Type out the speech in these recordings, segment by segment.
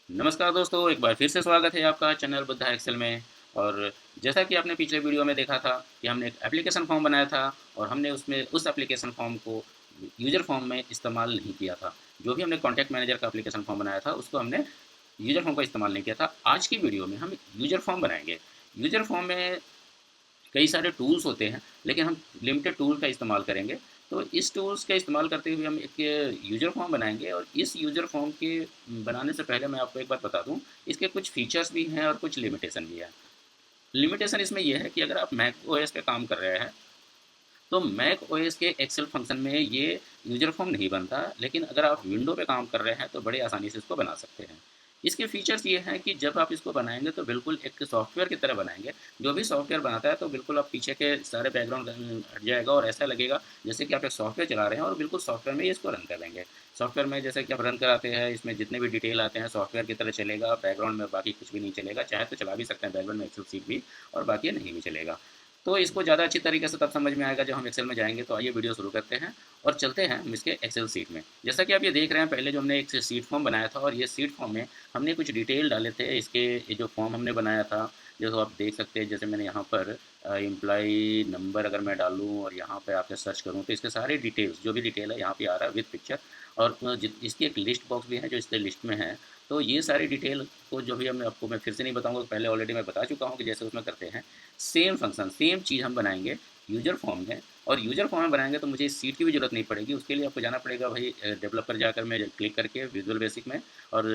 नमस्कार दोस्तों, एक बार फिर से स्वागत है आपका चैनल बुद्धा एक्सेल में। और जैसा कि आपने पिछले वीडियो में देखा था कि हमने एक एप्लीकेशन फॉर्म बनाया था और हमने उसमें उस एप्लीकेशन फॉर्म को यूज़र फॉर्म में इस्तेमाल नहीं किया था। जो भी हमने कॉन्टैक्ट मैनेजर का एप्लीकेशन फॉर्म बनाया था उसको हमने यूज़र फॉर्म का इस्तेमाल नहीं किया था। आज की वीडियो में हम यूज़र फॉर्म बनाएंगे। यूज़र फॉर्म में कई सारे टूल्स होते हैं, लेकिन हम लिमिटेड टूल का इस्तेमाल करेंगे। तो इस टूल्स का इस्तेमाल करते हुए हम एक यूज़र फॉर्म बनाएंगे और इस यूज़र फॉर्म के बनाने से पहले मैं आपको एक बात बता दूं, इसके कुछ फीचर्स भी हैं और कुछ लिमिटेशन भी है। लिमिटेशन इसमें यह है कि अगर आप मैक ओएस पे काम कर रहे हैं तो मैक ओएस के एक्सेल फंक्शन में ये यूज़र फॉर्म नहीं बनता, लेकिन अगर आप विंडो पे काम कर रहे हैं तो बड़े आसानी से इसको बना सकते हैं। इसके फीचर्स ये हैं कि जब आप इसको बनाएंगे तो बिल्कुल एक सॉफ्टवेयर की तरह बनाएंगे। जो भी सॉफ्टवेयर बनाता है तो बिल्कुल आप पीछे के सारे बैकग्राउंड हट जाएगा और ऐसा लगेगा जैसे कि आप एक सॉफ्टवेयर चला रहे हैं और बिल्कुल सॉफ्टवेयर में ही इसको रन कर देंगे। सॉफ्टवेयर में जैसे कि आप रन कराते हैं, इसमें जितने भी डिटेल आते हैं सॉफ्टवेयर की तरह चलेगा, बैकग्राउंड में बाकी कुछ भी नहीं चलेगा। चाहे तो चला भी सकते हैं बैकग्राउंड में एक्सेल सीट भी, और बाकी नहीं भी चलेगा। तो इसको ज़्यादा अच्छी तरीके से तब समझ में आएगा जब हम एक्सेल में जाएंगे। तो आइए वीडियो शुरू करते हैं और चलते हैं हम इसके एक्सेल सीट में। जैसा कि आप ये देख रहे हैं, पहले जो हमने एक सीट फॉर्म बनाया था और ये सीट फॉर्म में हमने कुछ डिटेल डाले थे। इसके ये जो फॉर्म हमने बनाया था, जैसे आप देख सकते हैं, जैसे मैंने यहाँ पर एम्प्लॉई नंबर अगर मैं डालूँ और यहाँ पे आके सर्च करूँ तो इसके सारे डिटेल्स, जो भी डिटेल है यहाँ पे आ रहा है विद पिक्चर। और इसकी एक लिस्ट बॉक्स भी है जो इसके लिस्ट में है। तो ये सारी डिटेल को जो भी हम आपको मैं फिर से नहीं बताऊंगा, पहले ऑलरेडी मैं बता चुका हूँ कि जैसे उसमें करते हैं सेम फंक्शन सेम चीज़ हम बनाएंगे यूजर फॉर्म में। और यूजर फॉर्म में बनाएंगे तो मुझे इस सीट की भी जरूरत नहीं पड़ेगी। उसके लिए आपको जाना पड़ेगा भाई डेवलपर जाकर मैं क्लिक करके विजुअल बेसिक में, और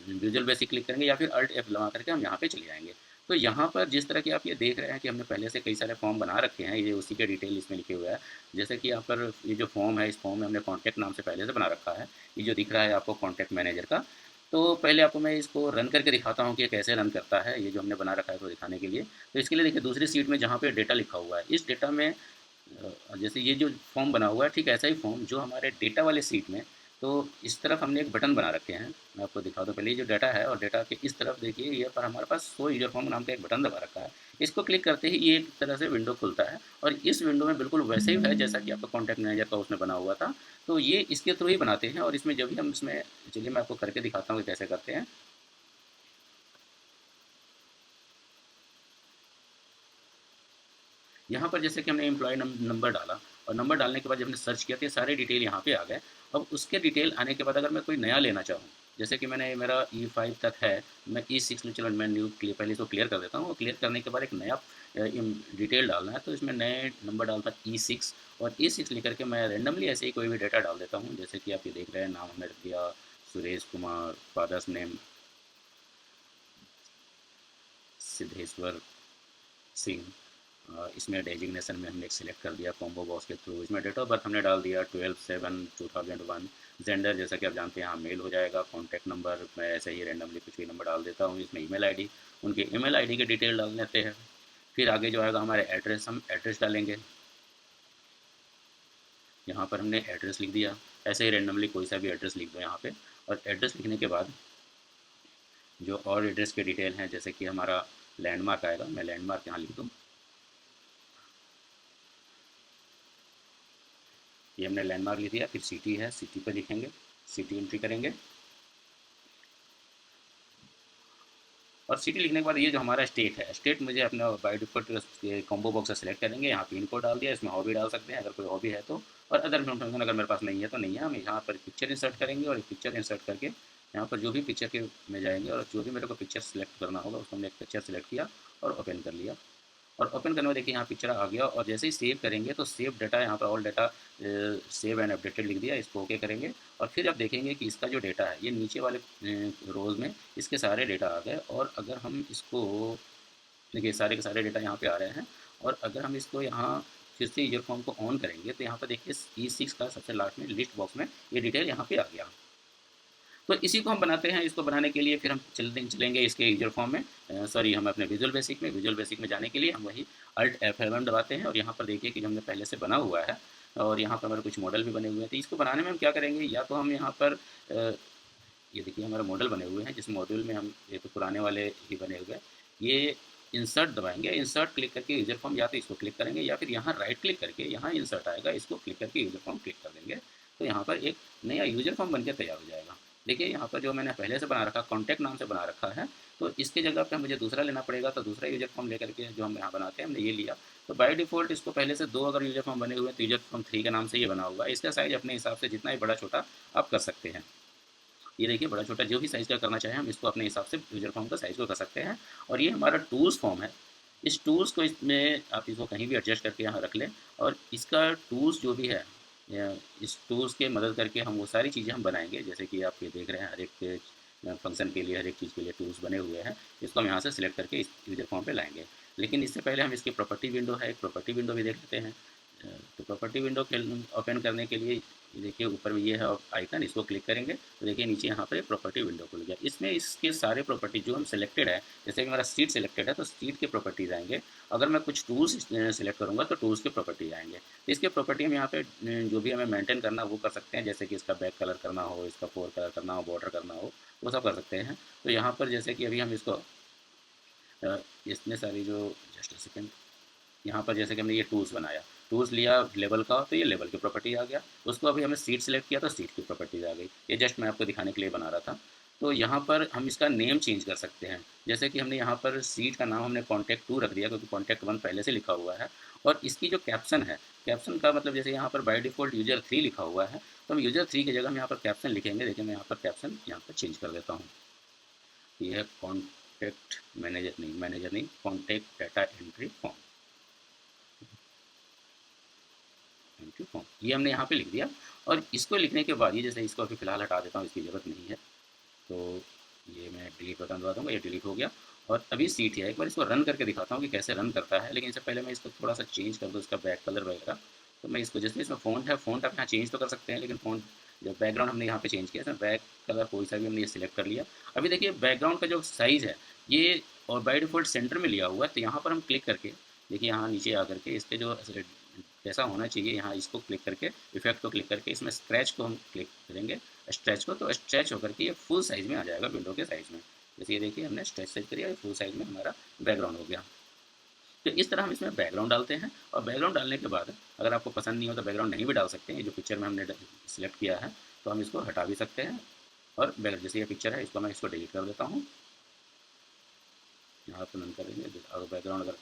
विजुअल बेसिक क्लिक करेंगे या फिर अल्ट एफ दबा करके हम यहाँ पे चले जाएंगे। तो यहाँ पर जिस तरह की आप ये देख रहे हैं कि हमने पहले से कई सारे फॉर्म बना रखे हैं, ये उसी के डिटेल इसमें लिखे हुए हैं। जैसे कि यहाँ पर ये जो फॉर्म है, इस फॉर्म में हमने कॉन्टैक्ट नाम से पहले से बना रखा है। ये जो दिख रहा है आपको कॉन्टैक्ट मैनेजर का। तो पहले आपको मैं इसको रन करके दिखाता हूँ कि ये कैसे रन करता है, ये जो हमने बना रखा है तो दिखाने के लिए। तो इसके लिए देखिए दूसरी सीट में जहाँ पे डेटा लिखा हुआ है, इस डेटा में जैसे ये जो फॉर्म बना हुआ है, ठीक ऐसा ही फॉर्म जो हमारे डेटा वाले सीट में, तो इस तरफ हमने एक बटन बना रखे हैं। मैं आपको दिखा दूँ, पहले ये जो डाटा है और डेटा के इस तरफ देखिए, ये पर हमारे पास शो यूजर फॉर्म नाम का एक बटन दबा रखा है। इसको क्लिक करते ही ये एक तरह से विंडो खुलता है और इस विंडो में बिल्कुल वैसे ही है जैसा कि आपका कॉन्टैक्ट मैनेजर का उसमें बना हुआ था। तो ये इसके थ्रू ही बनाते हैं और इसमें जब भी हम इसमें, चलिए मैं आपको करके दिखाता हूँ कि कैसे करते हैं। यहाँ पर जैसे कि हमने एम्प्लॉय नंबर डाला और नंबर डालने के बाद जब हमने सर्च किया तो ये सारे डिटेल यहाँ पे आ गए। अब उसके डिटेल आने के बाद अगर मैं कोई नया लेना चाहूँ, जैसे कि मैंने मेरा E5 तक है, मैं E6 में, चलो मैं न्यू क्लियर पहले इसको क्लियर कर देता हूँ। और क्लियर करने के बाद एक नया डिटेल डालना है तो इसमें नए नंबर डालता E6, और E6 लिख करके मैं रेंडमली ऐसे ही कोई भी डेटा डाल देता हूँ। जैसे कि आप ये देख रहे हैं, नाम हमने रख दिया सुरेश कुमार, फादर्स नेम सिद्धेश्वर सिंह। इसमें डेजिग्नेशन में हमने सिलेक्ट कर दिया कॉम्बो बॉक्स के थ्रू। इसमें डेट ऑफ बर्थ हमने डाल दिया 12/7/2001। जेंडर जैसा कि आप जानते हैं यहाँ मेल हो जाएगा। कॉन्टैक्ट नंबर मैं ऐसे ही रेंडमली कुछ भी नंबर डाल देता हूँ। इसमें ईमेल आईडी, उनके ईमेल आईडी के डिटेल डाल देते हैं। फिर आगे जो आएगा हमारे एड्रेस, हम एड्रेस डालेंगे। यहाँ पर हमने एड्रेस लिख दिया, ऐसे ही रेंडमली कोई सा भी एड्रेस लिख दो यहाँ पे। और एड्रेस लिखने के बाद जो और एड्रेस के डिटेल हैं, जैसे कि हमारा लैंडमार्क आएगा, मैं लैंडमार्क यहाँ लिख दूँ। ये हमने लैंडमार्क लिख दिया। फिर सिटी है, सिटी पर लिखेंगे, सिटी एंट्री करेंगे। और सिटी लिखने के बाद ये जो हमारा स्टेट है, स्टेट मुझे अपना बाय डिफॉल्ट कॉम्बो बॉक्स से सेलेक्ट करेंगे। यहाँ पिन कोड डाल दिया, इसमें हॉबी डाल सकते हैं अगर कोई हॉबी है तो। और अदर इन्फॉर्मेशन अगर मेरे पास नहीं है तो नहीं है। हम यहाँ पर पिक्चर इंसर्ट करेंगे और पिक्चर इंसर्ट करके यहाँ पर जो भी पिक्चर के में जाएंगे और जो भी मेरे को पिक्चर सेलेक्ट करना होगा उसको हमने एक पिक्चर सेलेक्ट किया और ओपन कर लिया। और ओपन करने में देखिए यहाँ पिक्चर आ गया। और जैसे ही सेव करेंगे तो सेव डाटा, यहाँ पर all data save and updated लिख दिया, इसको ओके करेंगे। और फिर आप देखेंगे कि इसका जो डेटा है ये नीचे वाले रोज़ में इसके सारे डेटा आ गए। और अगर हम इसको देखिए, सारे के सारे डेटा यहाँ पे आ रहे हैं। और अगर हम इसको यहाँ फिर से यूजर फॉर्म को ऑन करेंगे तो यहाँ पर देखिए E6 का सबसे लास्ट में लिस्ट बॉक्स में ये डिटेल यहाँ पे आ गया। तो इसी को हम बनाते हैं। इसको बनाने के लिए फिर हम चलेंगे इसके यूजर फॉर्म में, सॉरी हम अपने विजुअल बेसिक में जाने के लिए हम वही अल्ट F11 दबाते हैं। और यहाँ पर देखिए कि जो हमने पहले से बना हुआ है और यहाँ पर हमारे कुछ मॉडल भी बने हुए हैं। तो इसको बनाने में हम क्या करेंगे, या तो हम यहाँ पर ये देखिए हमारे मॉडल बने हुए हैं, जिस मॉड्यूल में हम, ये तो पुराने वाले ही बने हुए हैं। ये इंसर्ट दबाएंगे, इंसर्ट क्लिक करके यूजर फॉर्म, या तो इसको क्लिक करेंगे या फिर यहाँ राइट क्लिक करके यहाँ इंसर्ट आएगा, इसको क्लिक करके यूजर फॉर्म क्लिक कर देंगे। तो यहाँ पर एक नया यूजर फॉर्म बनकर तैयार हो जाएगा। देखिए यहाँ पर जो मैंने पहले से बना रखा, कॉन्टैक्ट नाम से बना रखा है, तो इसकी जगह पे मुझे दूसरा लेना पड़ेगा। तो दूसरा यूजर फॉर्म लेकर के जो हम यहाँ बनाते हैं, हमने ये लिया। तो बाय डिफ़ॉल्ट इसको पहले से 2 अगर यूजर फॉर्म बने हुए हैं तो यूजर फॉर्म 3 के नाम से ये बना हुआ है। इसका साइज़ अपने हिसाब से जितना ही बड़ा छोटा आप कर सकते हैं। ये देखिए बड़ा छोटा जो भी साइज़ का करना चाहें हम इसको अपने हिसाब से यूजर फॉर्म का साइज़ को कर सकते हैं। और ये हमारा टूल्स फॉर्म है। इस टूल्स को इसमें आप इसको कहीं भी एडजस्ट करके यहाँ रख लें। और इसका टूल्स जो भी है, या इस टूल्स के मदद करके हम वो सारी चीज़ें हम बनाएंगे। जैसे कि आप ये देख रहे हैं, हर एक फंक्शन के लिए, हर एक चीज़ के लिए टूल्स बने हुए हैं। इसको हम यहाँ से सिलेक्ट करके इस यूजर फॉर्म पे लाएंगे। लेकिन इससे पहले हम इसकी प्रॉपर्टी विंडो है, एक प्रॉपर्टी विंडो भी देख लेते हैं। तो प्रॉपर्टी विंडो के ओपन करने के लिए ये देखिए ऊपर में ये है आइकन, इसको क्लिक करेंगे तो देखिए नीचे यहाँ पर प्रॉपर्टी विंडो खुल गया। इसमें इसके सारे प्रॉपर्टी जो हम सिलेक्टेड है, जैसे कि हमारा सीट सिलेक्टेड है तो सीट के प्रॉपर्टीज़ आएंगे। अगर मैं कुछ टूल्स सिलेक्ट करूँगा तो टूल्स के प्रॉपर्टीज आएंगे। तो इसके प्रॉपर्टी हम यहाँ पे जो भी हमें मेंटेन करना वो कर सकते हैं। जैसे कि इसका बैक कलर करना हो, इसका फोर कलर करना हो, बॉर्डर करना हो, वो सब कर सकते हैं। तो यहाँ पर जैसे कि अभी हम इसको इसमें सारी जो, जस्ट सेकेंड, यहाँ पर जैसे कि हमने ये टूल्स बनाया, टूल्स लिया लेवल का, तो ये लेवल की प्रॉपर्टी आ गया। उसको अभी हमें सीट सेलेक्ट किया तो सीट की प्रॉपर्टीज आ गई। ये जस्ट मैं आपको दिखाने के लिए बना रहा था। तो यहाँ पर हम इसका नेम चेंज कर सकते हैं। जैसे कि हमने यहाँ पर सीट का नाम हमने कॉन्टैक्ट 2 रख दिया क्योंकि कॉन्टैक्ट 1 पहले से लिखा हुआ है। और इसकी जो कैप्शन है, कैप्शन का मतलब जैसे यहाँ पर बाय डिफ़ॉल्ट यूजर 3 लिखा हुआ है, तो हम यूजर 3 की जगह हम यहाँ पर कैप्शन लिखेंगे। देखिए मैं यहाँ पर कैप्शन यहाँ पर चेंज कर देता हूँ। ये है कॉन्टैक्ट मैनेजर नहीं, contact data entry form, thank you form, ये हमने यहाँ पे लिख दिया। और इसको लिखने के बाद ये जैसे इसको अभी फ़िलहाल हटा देता हूँ, इसकी ज़रूरत नहीं है। तो ये मैं डिलीट बटन दबा दूँगा, ये डिलीट हो गया। और अभी सीट है, एक बार इसको रन करके दिखाता हूँ कि कैसे रन करता है। लेकिन इससे पहले मैं इसको थोड़ा सा चेंज कर दूँ, इसका बैक कलर वगैरह। तो मैं इसको, जैसे इसमें फ़ॉन्ट है, फ़ॉन्ट आप यहाँ चेंज तो कर सकते हैं, लेकिन फ़ॉन्ट जो बैकग्राउंड हमने यहाँ पे चेंज किया, इसमें बैक कलर कोई सा भी हमने ये सिलेक्ट कर लिया। अभी देखिए बैकग्राउंड का जो साइज़ है ये, और बाय डिफ़ॉल्ट सेंटर में लिया हुआ है। तो यहाँ पर हम क्लिक करके देखिए, यहाँ नीचे आकर के इसके जो कैसा होना चाहिए, यहाँ इसको क्लिक करके, इफेक्ट को क्लिक करके इसमें स्क्रैच को हम क्लिक करेंगे, स्ट्रेच को, तो स्ट्रेच होकर के ये फुल साइज़ में आ जाएगा, विंडो के साइज़ में। जैसे ये देखिए हमने स्ट्रेच सेट करिए, फुल साइज़ में हमारा बैकग्राउंड हो गया। तो इस तरह हम इसमें बैकग्राउंड डालते हैं। और बैकग्राउंड डालने के बाद अगर आपको पसंद नहीं हो तो बैकग्राउंड नहीं भी डाल सकते हैं। जो पिक्चर में हमने सिलेक्ट किया है तो हम इसको हटा भी सकते हैं। और जैसे ये पिक्चर है इसको मैं इसको डिलीट कर देता हूँ। यहाँ पर नन करेंगे, अगर बैकग्राउंड, अगर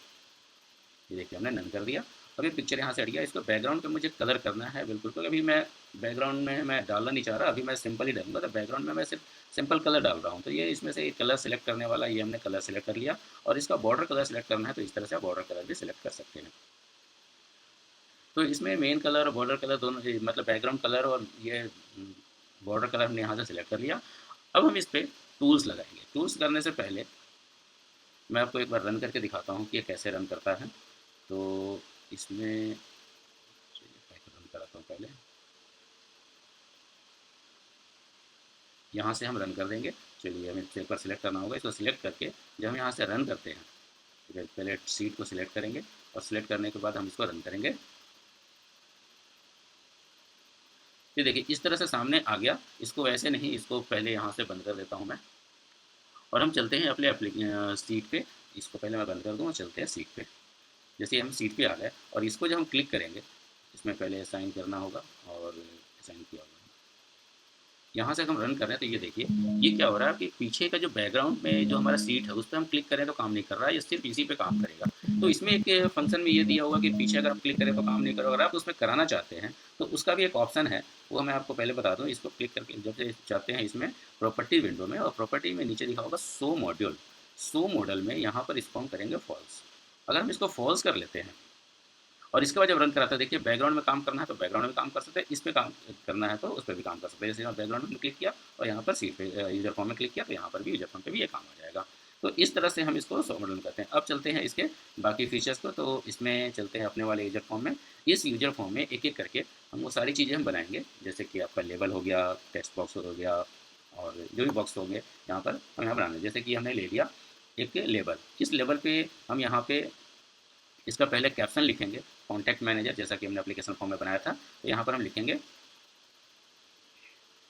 ये देखिए हमने नन कर दिया। अभी पिक्चर यहाँ से हट गया। इसको बैकग्राउंड पे मुझे कलर करना है बिल्कुल, तो अभी मैं बैकग्राउंड में मैं डालना नहीं चाह रहा, अभी मैं सिंपल ही डालूंगा। तो बैकग्राउंड में मैं सिर्फ सिंपल कलर डाल रहा हूँ। तो ये इसमें से एक कलर सेलेक्ट करने वाला, ये हमने कलर सेलेक्ट कर लिया। और इसका बॉर्डर कलर सेलेक्ट करना है तो इस तरह से आप बॉर्डर कलर भी सिलेक्ट कर सकते हैं। तो इसमें मेन कलर और बॉर्डर कलर दोनों, मतलब बैकग्राउंड कलर और ये बॉर्डर कलर हमने यहाँ से सिलेक्ट कर लिया। अब हम इस पर टूल्स लगाएंगे। टूल्स करने से पहले मैं आपको एक बार रन करके दिखाता हूँ कि ये कैसे रन करता है। तो इसमें रन कराता हूँ पहले, यहाँ से हम रन कर देंगे। चलिए हमें एक बार सिलेक्ट करना होगा, इसको सिलेक्ट करके जब हम यहाँ से रन करते हैं, पहले सीट को सिलेक्ट करेंगे और सिलेक्ट करने के बाद हम इसको रन करेंगे। ये देखिए इस तरह से सामने आ गया। इसको ऐसे नहीं, इसको पहले यहाँ से बंद कर देता हूँ मैं। और हम चलते हैं अपने सीट पे। इसको पहले मैं बंद कर दूँ और चलते हैं सीट पे। जैसे हम सीट पे आ गए और इसको जब हम क्लिक करेंगे, इसमें पहले साइन करना होगा और साइन किया होगा। यहाँ से हम रन कर रहे हैं तो ये देखिए ये क्या हो रहा है कि पीछे का जो बैकग्राउंड में जो हमारा सीट है उस पर हम क्लिक करें तो काम नहीं कर रहा है, ये सिर्फ इसी पे काम करेगा। तो इसमें एक फंक्शन में ये दिया होगा कि पीछे अगर आप क्लिक करें तो काम नहीं करो। अगर आप उसमें कराना चाहते हैं तो उसका भी एक ऑप्शन है, वो मैं आपको पहले बता दूँ। इसको क्लिक करके जब से चाहते हैं इसमें प्रॉपर्टी विंडो में, और प्रॉपर्टी में नीचे लिखा होगा शो मॉड्यूल। शो मॉडल में यहाँ पर इसको हम करेंगे फॉल्स। अगर हम इसको फॉल्स कर लेते हैं और इसके बाद जब रन कराता है, देखिए बैकग्राउंड में काम करना है तो बैकग्राउंड में काम कर सकते हैं, इस पर काम करना है तो उस पर भी काम कर सकते हैं। जैसे बैकग्राउंड में क्लिक किया और यहाँ पर सीट पे यूजर फॉर्म में क्लिक किया तो यहाँ पर भी यूजर फॉर्म पे भी ये काम आ जाएगा। तो इस तरह से हम इसको सॉल्व करते हैं। अब चलते हैं इसके बाकी फीचर्स को। तो इसमें चलते हैं अपने वाले यूजर फॉर्म में। इस यूजर फॉर्म में एक एक करके हम वो सारी चीज़ें हम बनाएंगे। जैसे कि आपका लेबल हो गया, टेक्स्ट बॉक्स हो गया, और जो भी बॉक्स होंगे यहाँ पर हम यहाँ बनाएंगे। जैसे कि हमने ले लिया एक लेबल। इस लेबल पे हम यहाँ पे इसका पहले कैप्शन लिखेंगे, कॉन्टैक्ट मैनेजर, जैसा कि हमने एप्लीकेशन फॉर्म में बनाया था। तो यहाँ पर हम लिखेंगे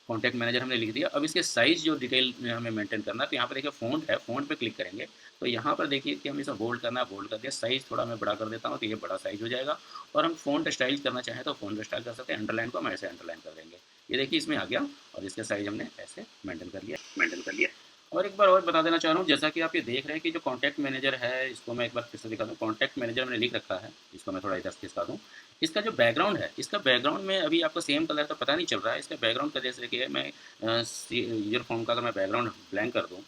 कॉन्टैक्ट मैनेजर, हमने लिख दिया। अब इसके साइज़ जो डिटेल में हमें मेंटेन करना है, तो यहाँ पर देखिए फ़ॉन्ट है, फ़ॉन्ट पे क्लिक करेंगे तो यहाँ पर देखिए कि हम इसे बोल्ड करना है, बोल्ड कर दिया। साइज़ थोड़ा मैं बड़ा कर देता हूँ तो ये बड़ा साइज़ हो जाएगा। और हम फ़ॉन्ट स्टाइल करना चाहें तो फ़ॉन्ट स्टाइल कर सकते हैं। अंडरलाइन को हम ऐसे अंडरलाइन कर देंगे। ये देखिए इसमें आ गया और इसका साइज़ हमने ऐसे मेंटेन कर लिया। और एक बार और बता देना चाह रहा हूँ, जैसा कि आप ये देख रहे हैं कि जो कॉन्टैक्ट मैनेजर है, इसको मैं एक बार फिर से दिखा दूँ। कॉन्टैक्ट मैनेजर मैंने लिख रखा है, इसको मैं थोड़ा इधर से खिसका दूँ। इसका जो बैकग्राउंड है, इसका बैकग्राउंड में अभी आपको सेम कलर का पता नहीं चल रहा है। इसका बैकग्राउंड का जैसे कि मैं यूज़र फॉर्म का अगर मैं बैकग्राउंड ब्लैंक कर दूँ,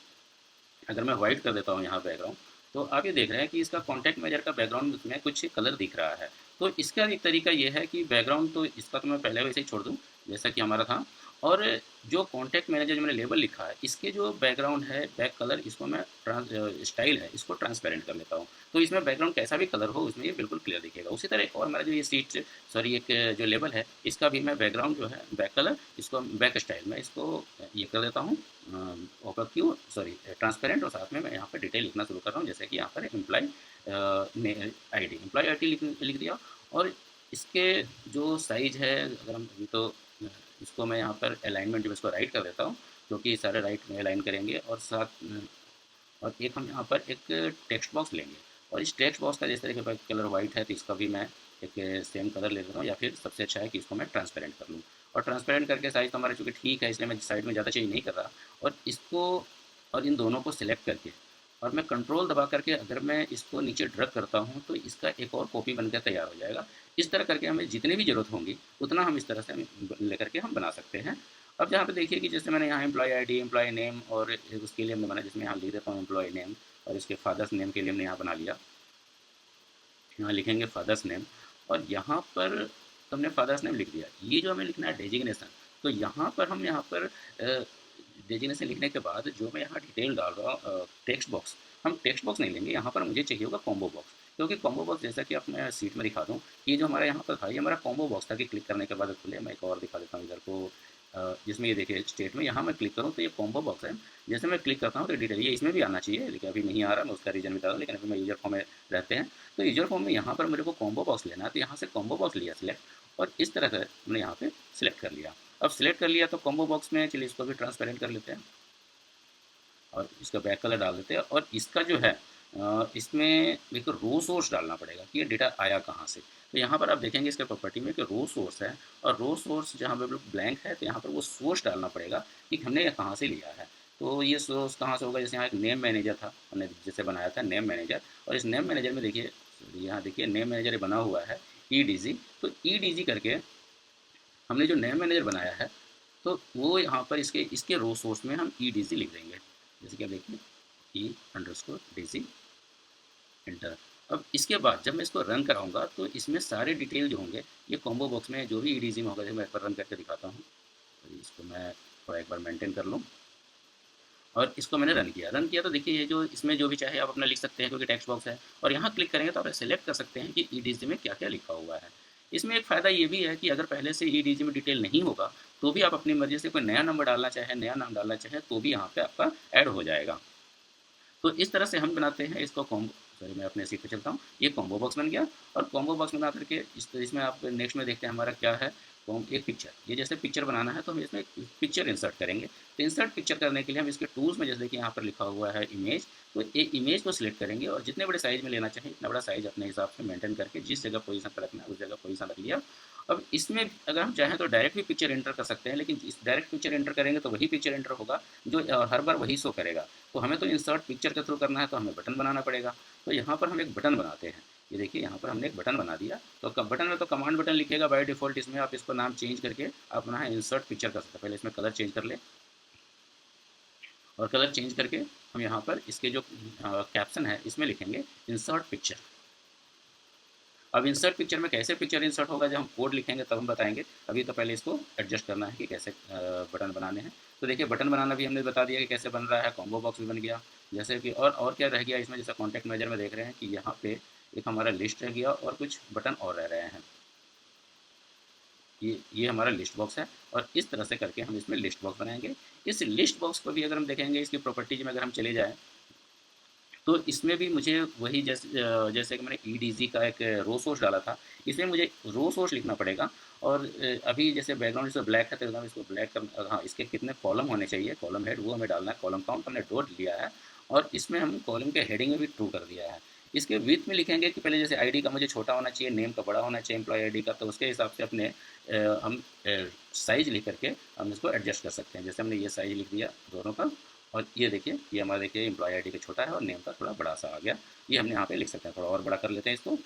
अगर मैं वाइट कर देता हूँ यहाँ बैकग्राउंड, तो आप ये देख रहे हैं कि इसका कॉन्टैक्ट मैनेजर का बैकग्राउंड में कुछ कलर दिख रहा है। तो इसका एक तरीका ये है कि बैकग्राउंड तो इसका तो मैं पहले वैसे ही छोड़ दूँ, जैसा कि हमारा था। और जो कॉन्टैक्ट मैनेजर जो मैंने लेबल लिखा है, इसके जो बैकग्राउंड है, बैक कलर, इसको मैं स्टाइल है, इसको ट्रांसपेरेंट कर लेता हूँ। तो इसमें बैकग्राउंड कैसा भी कलर हो, उसमें ये बिल्कुल क्लियर दिखेगा। उसी तरह एक और हमारा जो ये सीट सॉरी एक जो लेबल है, इसका भी मैं बैकग्राउंड जो है, बैक कलर, इसको बैक स्टाइल में इसको ये कर देता हूँ, ओका क्यू सॉरी ट्रांसपेरेंट, और साथ में मैं यहाँ पर डिटेल लिखना शुरू कर रहा हूँ, जैसे कि यहाँ पर एम्प्लॉय आई डी लिख दिया। और इसके जो साइज़ है, अगर हम अभी तो इसको मैं यहाँ पर अलाइनमेंट जो इसको राइट कर देता हूँ, क्योंकि सारे राइट में अलाइन करेंगे। और साथ और एक हम यहाँ पर एक टेक्स्ट बॉक्स लेंगे, और इस टेक्स्ट बॉक्स का जिस तरह के कलर वाइट है, तो इसका भी मैं एक सेम कलर ले लेता हूँ, या फिर सबसे अच्छा है कि इसको मैं ट्रांसपेरेंट कर लूँ। और ट्रांसपेरेंट करके साइज़ तो हमारा चूँकि ठीक है, इसलिए मैं साइड में ज़्यादा चेंज नहीं कर रहा। और इसको और इन दोनों को सिलेक्ट करके और मैं कंट्रोल दबा करके अगर मैं इसको नीचे ड्रैग करता हूँ, तो इसका एक और कॉपी बनकर तैयार हो जाएगा। इस तरह करके हमें जितनी भी ज़रूरत होगी उतना हम इस तरह से लेकर के हम बना सकते हैं। अब जहाँ पे देखिए कि जैसे मैंने यहाँ एम्प्लॉय आईडी, एम्प्लॉय नेम, और उसके लिए हमने बना, जिसमें यहाँ लिख देता हूँ एम्प्लॉय नेम, और इसके फादर्स नेम के लिए हमने यहाँ बना लिया। यहाँ लिखेंगे फादर्स नेम, और यहाँ पर हमने फादर्स नेम लिख दिया। ये जो हमें लिखना है डेजिग्नेशन, तो यहाँ पर हम यहाँ पर डेजिग्नेशन लिखने के बाद जो मैं यहाँ डिटेल डाल रहा हूँ, टेक्स्ट बॉक्स, हम टेक्स्ट बॉक्स नहीं लेंगे, यहाँ पर मुझे चाहिए होगा कॉम्बो बॉक्स। क्योंकि कॉम्बो बॉक्स, जैसा कि आप मैं सीट में दिखा दूँ, ये जो हमारा यहाँ पर था, ये हमारा कॉम्बो बॉक्स था कि क्लिक करने के बाद खुले। मैं एक और दिखा देता हूँ इधर को, जिसमें ये देखिए स्टेट में यहाँ मैं क्लिक करूँ तो ये कॉम्बो बॉक्स है। जैसे मैं क्लिक करता हूँ तो डिटेल ये इसमें भी आना चाहिए, लेकिन अभी नहीं आ रहा। मैं उसका रीज़न बता दूँ, लेकिन अभी मैं यूजर फॉर्म में रहते हैं। तो यूजर फॉर्म में यहाँ पर मेरे को कॉम्बो बॉक्स लेना है, तो यहाँ से कॉम्बो बॉक्स लिया सिलेक्ट, और इस तरह से हमने यहाँ पे सिलेक्ट कर लिया। अब सिलेक्ट कर लिया तो कॉम्बो बॉक्स में चलिए इसको भी ट्रांसपेरेंट कर लेते हैं, और इसका बैक कलर डाल देते हैं। और इसका जो है इसमें एक रो सोर्स डालना पड़ेगा कि ये डेटा आया कहाँ से। तो यहाँ पर आप देखेंगे इसके प्रॉपर्टी में कि रो सोर्स है, और रो सोर्स जहाँ पर ब्लैंक है, तो यहाँ पर वो सोर्स डालना पड़ेगा कि हमने ये कहाँ से लिया है। तो ये सोर्स कहाँ से होगा, जैसे यहाँ एक नेम मैनेजर था, हमने जैसे बनाया था नेम मैनेजर, और इस नेम मैनेजर में देखिए, यहाँ देखिए नेम मैनेजर बना हुआ है EDG। तो EDG करके हमने जो नेम मैनेजर बनाया है, तो वो यहाँ पर इसके इसके रो सोर्स में हम EDG लिख देंगे, जैसे कि आप देखिए E_DG एंटर। अब इसके बाद जब मैं इसको रन कराऊंगा, तो इसमें सारे डिटेल जो होंगे, ये कॉम्बो बॉक्स में जो भी EDG में होगा, जैसे मैं एक बार रन करके दिखाता हूँ। तो इसको मैं थोड़ा एक बार मेंटेन कर लूँ, और इसको मैंने रन किया तो देखिए ये जो इसमें जो भी चाहे आप अपना लिख सकते हैं, क्योंकि टेक्स्ट बॉक्स है। और यहाँ क्लिक करेंगे तो आप सेलेक्ट कर सकते हैं कि EDG में क्या क्या लिखा हुआ है। इसमें एक फ़ायदा ये भी है कि अगर पहले से EDG में डिटेल नहीं होगा, तो भी आप अपनी मर्ज़ी से कोई नया नंबर डालना चाहें, नया नाम डालना चाहें, तो भी यहाँ पे आपका ऐड हो जाएगा। तो इस तरह से हम बनाते हैं इसको कॉम्बो। सॉरी, मैं अपने सीट पे चलता हूँ। ये कॉम्बो बॉक्स बन गया, और कॉम्बो बॉक्स बना करके इसमें आप नेक्स्ट में देखते हैं हमारा क्या है। एक पिक्चर, ये जैसे पिक्चर बनाना है, तो हम इसमें पिक्चर इंसर्ट करेंगे। तो इंसर्ट पिक्चर करने के लिए हम इसके टूल्स में, जैसे कि यहाँ पर लिखा हुआ है इमेज, तो ये इमेज को सिलेक्ट करेंगे, और जितने बड़े साइज़ में लेना चाहें इतना बड़ा साइज़ अपने हिसाब से मेंटेन करके, जिस जगह पोजीशन पर रखना है उस जगह पोजीशन रख लिया। अब इसमें अगर हम चाहें तो डायरेक्ट भी पिक्चर एंटर कर सकते हैं, लेकिन इस डायरेक्ट पिक्चर एंटर करेंगे तो वही पिक्चर एंटर होगा जो हर बार वही शो करेगा। तो हमें तो इंसर्ट पिक्चर के थ्रू करना है, तो हमें बटन बनाना पड़ेगा। तो यहाँ पर हम एक बटन बनाते हैं। ये देखिए यहाँ पर हमने एक बटन बना दिया। तो बटन में तो कमांड बटन लिखेगा बाय डिफ़ॉल्ट, इसमें आप इसको नाम चेंज करके अपना इंसर्ट पिक्चर कर सकते हैं। पहले इसमें कलर चेंज कर ले, और कलर चेंज करके हम यहाँ पर इसके जो कैप्शन है इसमें लिखेंगे इंसर्ट पिक्चर। अब इंसर्ट पिक्चर में कैसे पिक्चर इंसर्ट होगा, जब हम कोड लिखेंगे तब हम बताएंगे। अभी तो पहले इसको एडजस्ट करना है कि कैसे बटन बनाने हैं। तो देखिए बटन बनाना भी हमने बता दिया कि कैसे बन रहा है, कॉम्बो बॉक्स भी बन गया। जैसे कि और क्या रह गया इसमें, जैसे कॉन्टैक्ट मैनेजर में देख रहे हैं कि यहाँ पे एक हमारा लिस्ट रह गया, और कुछ बटन और रह रहे हैं। ये हमारा लिस्ट बॉक्स है, और इस तरह से करके हम इसमें लिस्ट बॉक्स बनाएंगे। इस लिस्ट बॉक्स को भी अगर हम देखेंगे, इसकी प्रॉपर्टीज में अगर हम चले जाएँ, तो इसमें भी मुझे वही जैसे कि मैंने EDG का एक रो सोर्स डाला था, इसमें मुझे रो सोर्स लिखना पड़ेगा। और अभी जैसे बैकग्राउंड से ब्लैक है, तो एकदम इसको ब्लैक कर, हाँ, इसके कितने कॉलम होने चाहिए, कॉलम हेड वो हमें डालना है। कॉलम काउंट हमने डॉट लिया है, और इसमें हम कॉलम के हेडिंग में भी ट्रू कर दिया है। इसके विथ में लिखेंगे कि पहले जैसे आईडी का मुझे छोटा होना चाहिए, नेम का बड़ा होना चाहिए एम्प्लॉय आईडी का, तो उसके हिसाब से अपने हम साइज़ लिख करके हम इसको एडजस्ट कर सकते हैं। जैसे हमने ये साइज़ लिख दिया दोनों का, और ये देखिए ये हमारा देखिए एम्प्लॉय आईडी का छोटा है और नेम का थोड़ा बड़ा सा आ गया। ये हमने यहाँ पे लिख सकते हैं, थोड़ा और बड़ा कर लेते हैं इसको,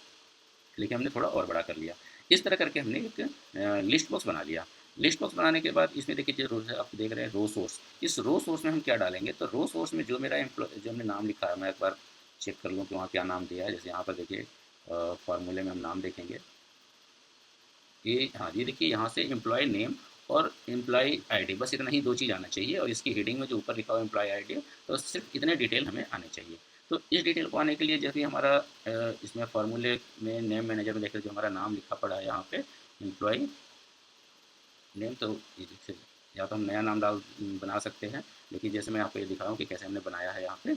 लेकिन हमने थोड़ा और बड़ा कर लिया। इस तरह करके हमने एक लिस्ट बॉक्स बना लिया। लिस्ट बॉक्स बनाने के बाद इसमें देखिए जो रोज आप देख रहे हैं रो सोर्स, इस रो सोर्स में हम क्या डालेंगे, तो रो सोर्स में जो मेरा जो हमने नाम लिखा है, मैं एक बार चेक कर लूँ कि वहाँ क्या नाम दिया है। जैसे यहाँ पर देखिए फार्मूले में हम नाम देखेंगे, ये हाँ ये देखिए यहाँ से एम्प्लॉय नेम और एम्प्लॉय आईडी, बस इतना ही दो चीज़ आना चाहिए। और इसकी हेडिंग में जो ऊपर लिखा हुआ एम्प्लॉय आईडी, तो सिर्फ इतने डिटेल हमें आने चाहिए। तो इस डिटेल को आने के लिए जैसे हमारा इसमें फार्मूले में नेम मैनेजर में देखिए जो हमारा नाम लिखा पड़ा है यहाँ पे एम्प्लॉय नेम, तो जैसे या तो हम नया नाम डाल बना सकते हैं, लेकिन जैसे मैं आपको ये दिखा रहा हूँ कि कैसे हमने बनाया है। यहाँ पे